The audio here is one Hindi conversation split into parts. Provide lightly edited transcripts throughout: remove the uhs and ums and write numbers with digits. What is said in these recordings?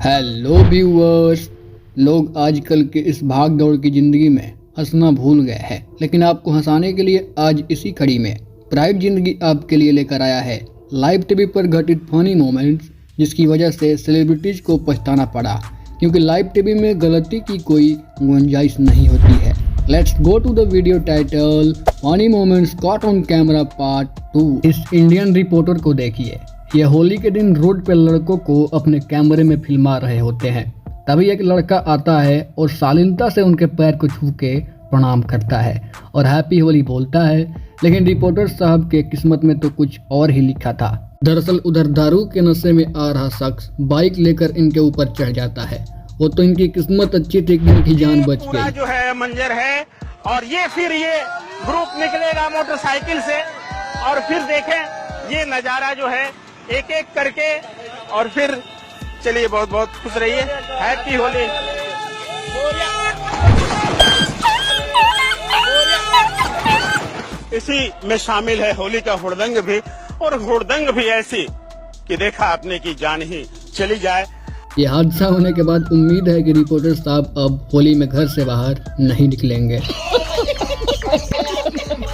Hello viewers. लोग आजकल के इस भाग दौड़ की जिंदगी में हंसना भूल गए हैं, लेकिन आपको हंसाने के लिए आज इसी कड़ी में प्राइवेट जिंदगी आपके लिए लेकर आया है लाइव टीवी पर घटित फनी मोमेंट्स, जिसकी वजह से सेलिब्रिटीज को पछताना पड़ा, क्योंकि लाइव टीवी में गलती की कोई गुंजाइश नहीं होती है। Let's go to the video title funny moments caught on camera part 2। इस इंडियन रिपोर्टर को देखिए, ये होली के दिन रोड पे लड़कों को अपने कैमरे में फिल्मा रहे होते हैं। तभी एक लड़का आता है और शालीनता से उनके पैर को छू के प्रणाम करता है और हैप्पी होली बोलता है, लेकिन रिपोर्टर साहब के किस्मत में तो कुछ और ही लिखा था। दरअसल उधर दारू के नशे में आ रहा शख्स बाइक लेकर इनके ऊपर चढ़ जाता है। वो तो इनकी किस्मत अच्छी थी कि इनकी जान बच गई। जो है मंजर है और ये ग्रुप निकलेगा मोटरसाइकिल से और फिर देखें ये नजारा जो है एक एक करके, और फिर चलिए बहुत बहुत खुश रहिए, हैप्पी होली। इसी में शामिल है होली का हुड़दंग भी, और हुड़दंग भी ऐसी कि देखा आपने की जान ही चली जाए। ये हादसा होने के बाद उम्मीद है कि रिपोर्टर साहब अब होली में घर से बाहर नहीं निकलेंगे।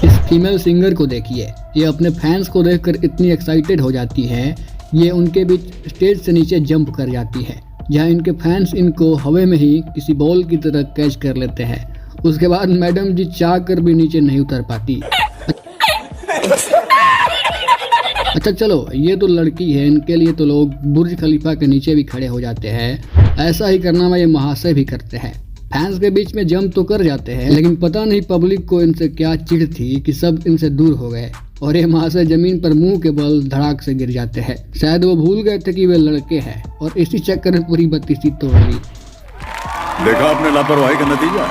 इस फीमेल सिंगर को देखिए, ये अपने फैंस को देखकर इतनी एक्साइटेड हो जाती हैं, ये उनके बीच स्टेज से नीचे जंप कर जाती है, जहां इनके फैंस इनको हवा में ही किसी बॉल की तरह कैच कर लेते हैं। उसके बाद मैडम जी चाह कर भी नीचे नहीं उतर पाती। अच्छा चलो, ये तो लड़की है, इनके लिए तो लोग बुर्ज खलीफा के नीचे भी खड़े हो जाते हैं। ऐसा ही करना ये महाशय भी करते हैं, फैंस के बीच में जंप तो कर जाते हैं, लेकिन पता नहीं पब्लिक को इनसे क्या चिढ़ थी कि सब इनसे दूर हो गए और ये महाशय जमीन पर मुंह के बल धड़ाक से गिर जाते हैं। शायद वो भूल गए थे कि वे लड़के हैं और इसी चक्कर में पूरी बत्तीसी तोड़ ली। देखा आपने लापरवाही का नतीजा।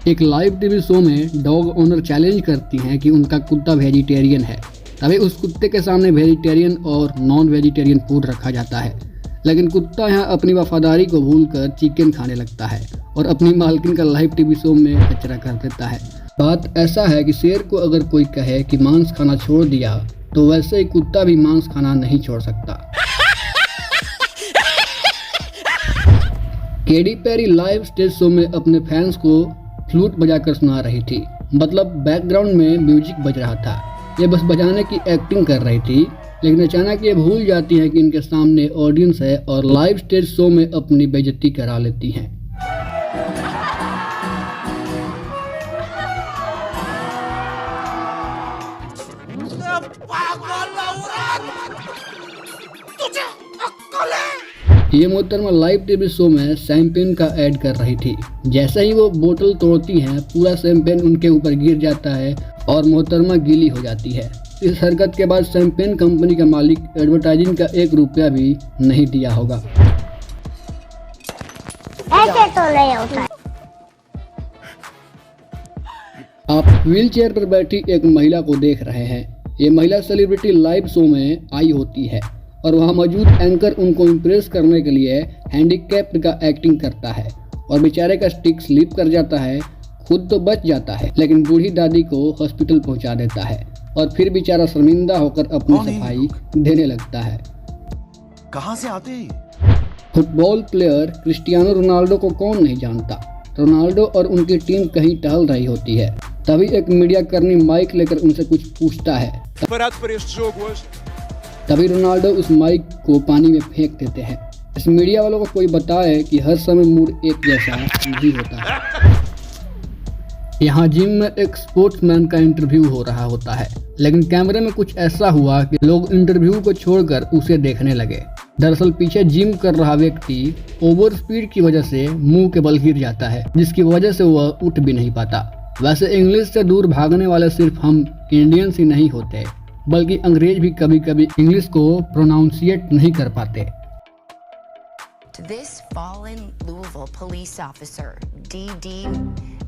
एक लाइव टीवी शो में डॉग ओनर चैलेंज करती हैं कि उनका कुत्ता वेजिटेरियन है। तभी उस कुत्ते के सामने वेजिटेरियन और नॉन वेजिटेरियन फूड रखा जाता है, लेकिन कुत्ता यहाँ अपनी वफादारी को भूलकर चिकन खाने लगता है और अपनी मालकिन का लाइव टीवी शो में कचरा कर देता है। बात ऐसा है कि शेर को अगर कोई कहे कि मांस खाना छोड़ दिया, तो वैसे ही कुत्ता भी मांस खाना नहीं छोड़ सकता। Katy Perry live stage show में अपने फैंस को फ्लूट बजाकर सुना रही थी, मतलब बैकग्राउंड में म्यूजिक बज रहा था। ये बस बजाने की एक्टिंग कर रही थी, लेकिन अचानक ये भूल जाती है कि इनके सामने ऑडियंस है और लाइव स्टेज शो में अपनी बेइज्जती करा लेती हैं। ये मोहतरमा लाइव टीवी शो में शैंपेन का ऐड कर रही थी। जैसे ही वो बोतल तोड़ती हैं, पूरा शैंपेन उनके ऊपर गिर जाता है और मोहतरमा गीली हो जाती है। इस हरकत के बाद शैंपेन कंपनी का मालिक एडवर्टाइजिंग का 1 रुपया भी नहीं दिया होगा। ऐसे तो नहीं होता है। आप व्हील चेयर पर बैठी एक महिला को देख रहे हैं। ये महिला सेलिब्रिटी लाइव शो में आई होती है और वहां मौजूद एंकर उनको इम्प्रेस करने के लिए हैंडीकैप्ड का एक्टिंग करता है और बेचारे का स्टिक स्लिप कर जाता है। खुद तो बच जाता है, लेकिन बूढ़ी दादी को हॉस्पिटल पहुंचा देता है और फिर बेचारा शर्मिंदा होकर अपनी सफाई देने लगता है। कहां से आते हैं? फुटबॉल प्लेयर क्रिस्टियानो रोनाल्डो को कौन नहीं जानता। रोनाल्डो और उनकी टीम कहीं टहल रही होती है, तभी एक मीडिया कर्मी माइक लेकर उनसे कुछ पूछता है। तभी रोनाल्डो उस माइक को पानी में फेंक देते हैं। इस मीडिया वालों को कोई बताए कि हर समय मूड एक जैसा नहीं होता। यहाँ जिम में एक स्पोर्ट्समैन का इंटरव्यू हो रहा होता है, लेकिन कैमरे में कुछ ऐसा हुआ कि लोग इंटरव्यू को छोड़कर उसे देखने लगे। दरअसल पीछे जिम कर रहा व्यक्ति ओवर स्पीड की वजह से मुंह के बल गिर जाता है, जिसकी वजह से वह उठ भी नहीं पाता। वैसे इंग्लिश से दूर भागने वाले सिर्फ हम इंडियंस ही नहीं होते, बल्कि अंग्रेज भी कभी कभी इंग्लिश को प्रोनाउंसिएट नहीं कर पाते। To this fallen Louisville police officer, D.D.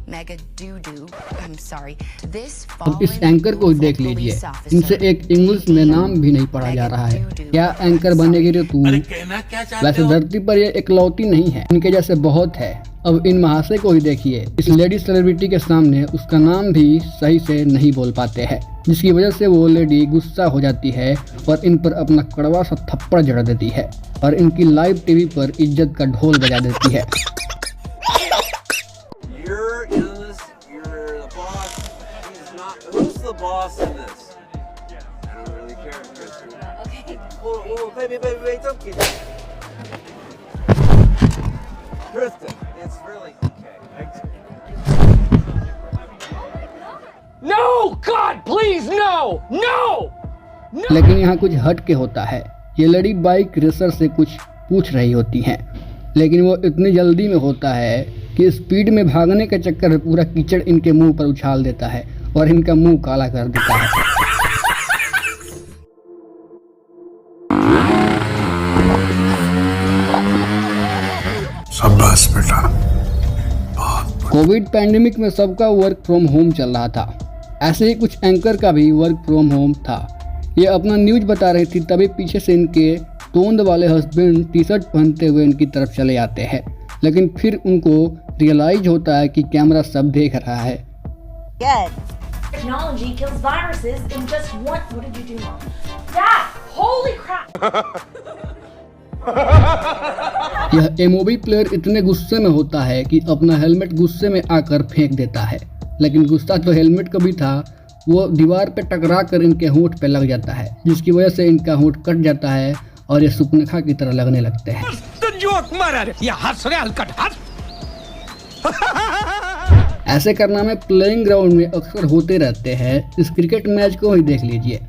mega doo-doo. I'm sorry. This अब इस एंकर को देख लीजिए, इनसे एक इंग्लिश में नाम भी नहीं पढ़ा जा रहा है। क्या एंकर बनेगी रे तू? वैसे धरती पर ये इकलौती नहीं है, इनके जैसे बहुत है। अब इन महाशय को ही देखिए, इस लेडी सेलिब्रिटी के सामने उसका नाम भी सही से नहीं बोल पाते हैं, जिसकी वजह से वो लेडी गुस्सा हो जाती है और इन पर अपना कड़वा सा थप्पड़ जड़ देती है और इनकी लाइव टीवी पर इज्जत का ढोल बजा देती है। Who's the boss in this? I don't really care, Kristen. Okay. Whoa, baby, don't get that. Kristen, it's really okay. No! God, please, no! No! लेकिन यहाँ कुछ हट के होता है। ये लड़ी बाइक रेसर से कुछ पूछ रही होती हैं, लेकिन वो इतनी जल्दी में होता है कि स्पीड में भागने के चक्कर में पूरा कीचड़ इनके मुंह पर उछाल देता है और इनका मुंह काला कर देता है। शाबाश बेटा। कोविड पैंडेमिक में सबका वर्क फ्रॉम होम चल रहा था, ऐसे ही कुछ एंकर का भी वर्क फ्रॉम होम था। ये अपना न्यूज बता रही थी, तभी पीछे से इनके तोंद वाले हस्बैंड टी शर्ट पहनते हुए इनकी तरफ चले आते हैं, लेकिन फिर उनको रियलाइज होता है कि कैमरा सब देख रहा है। Technology kills viruses in just one. What did you do, Mom? Dad! Holy crap! यह एमओबी प्लेयर इतने गुस्से में होता है कि अपना हेलमेट गुस्से में आकर फेंक देता है, लेकिन गुस्सा तो हेलमेट का भी था, वो दीवार पे टकरा कर इनके होंठ पे लग जाता है, जिसकी वजह से इनका होंठ कट जाता है और ये सुपनखा की तरह लगने लगते हैं। ऐसे कारनामे प्लेइंग ग्राउंड में अक्सर होते रहते हैं। इस क्रिकेट मैच को ही देख लीजिए,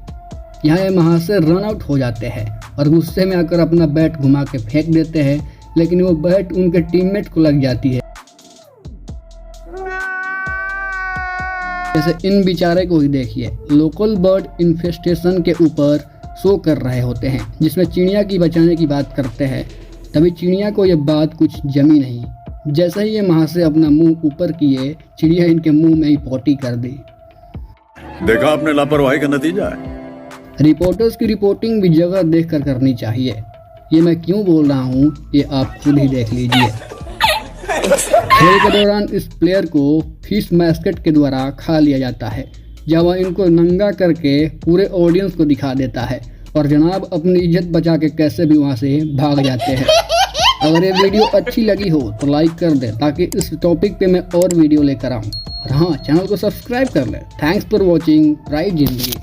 यहाँ ये महाशय रन आउट हो जाते हैं और गुस्से में आकर अपना बैट घुमा के फेंक देते हैं, लेकिन वो बैट उनके टीममेट को लग जाती है। जैसे इन बेचारे को ही देखिए, लोकल बर्ड इन्फेस्टेशन के ऊपर शो कर रहे होते हैं, जिसमें चिड़िया की बचाने की बात करते हैं, तभी चिड़िया को ये बात कुछ जमी नहीं। जैसे ही ये महाशय अपना मुंह ऊपर किए, चिड़िया इनके मुंह में ही पोटी कर दी। देखा आपने लापरवाही का नतीजा है। रिपोर्टर्स की रिपोर्टिंग भी जगह देखकर करनी चाहिए। ये मैं क्यों बोल रहा हूँ, ये आप खुद ही देख लीजिए। खेल के दौरान इस प्लेयर को फिश मैस्केट के द्वारा खा लिया जाता है, जब वह इनको नंगा करके पूरे ऑडियंस को दिखा देता है और जनाब अपनी इज्जत बचा के कैसे भी वहाँ से भाग जाते हैं। अगर ये वीडियो अच्छी लगी हो तो लाइक कर दे, ताकि इस टॉपिक पे मैं और वीडियो लेकर आऊँ। और हाँ, चैनल को सब्सक्राइब कर ले। थैंक्स फॉर वॉचिंग प्राइड जिंदगी।